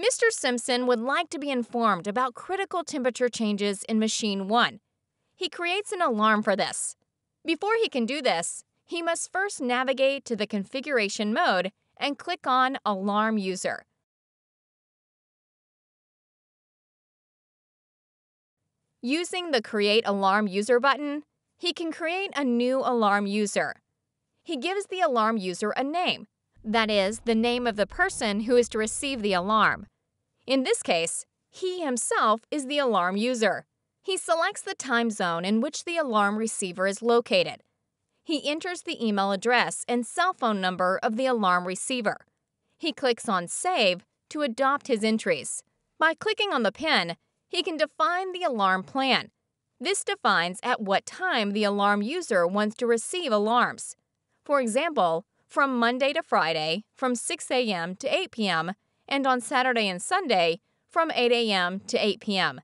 Mr. Simpson would like to be informed about critical temperature changes in Machine 1. He creates an alarm for this. Before he can do this, he must first navigate to the configuration mode and click on Alarm User. Using the Create Alarm User button, he can create a new alarm user. He gives the alarm user a name, that is, the name of the person who is to receive the alarm. In this case, he himself is the alarm user. He selects the time zone in which the alarm receiver is located. He enters the email address and cell phone number of the alarm receiver. He clicks on Save to adopt his entries. By clicking on the pin, he can define the alarm plan. This defines at what time the alarm user wants to receive alarms. For example, from Monday to Friday, from 6 a.m. to 8 p.m., and on Saturday and Sunday, from 8 a.m. to 8 p.m.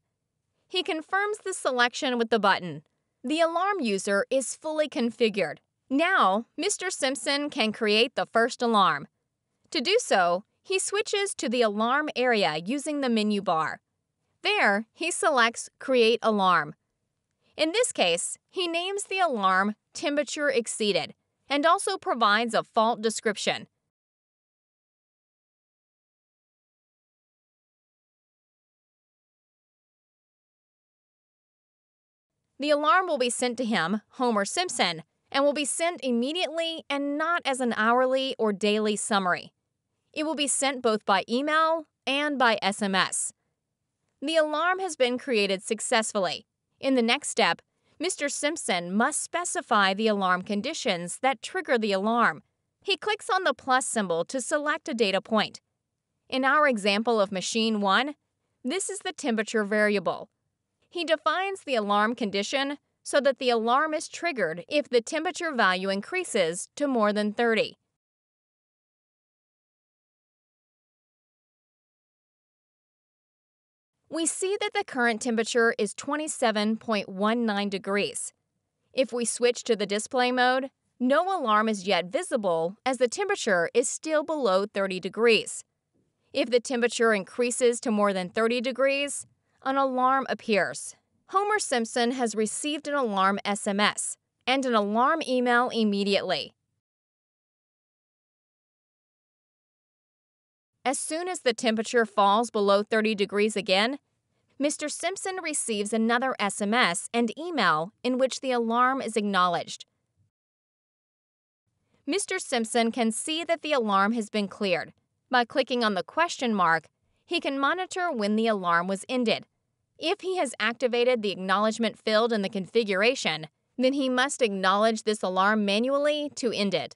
He confirms the selection with the button. The alarm user is fully configured. Now, Mr. Simpson can create the first alarm. To do so, he switches to the alarm area using the menu bar. There, he selects Create Alarm. In this case, he names the alarm Temperature Exceeded and also provides a fault description. The alarm will be sent to him, Homer Simpson, and will be sent immediately and not as an hourly or daily summary. It will be sent both by email and by SMS. The alarm has been created successfully. In the next step, Mr. Simpson must specify the alarm conditions that trigger the alarm. He clicks on the plus symbol to select a data point. In our example of Machine 1, this is the temperature variable. He defines the alarm condition so that the alarm is triggered if the temperature value increases to more than 30. We see that the current temperature is 27.19 degrees. If we switch to the display mode, no alarm is yet visible as the temperature is still below 30 degrees. If the temperature increases to more than 30 degrees, an alarm appears. Homer Simpson has received an alarm SMS and an alarm email immediately. As soon as the temperature falls below 30 degrees again, Mr. Simpson receives another SMS and email in which the alarm is acknowledged. Mr. Simpson can see that the alarm has been cleared. By clicking on the question mark, he can monitor when the alarm was ended. If he has activated the acknowledgement field in the configuration, then he must acknowledge this alarm manually to end it.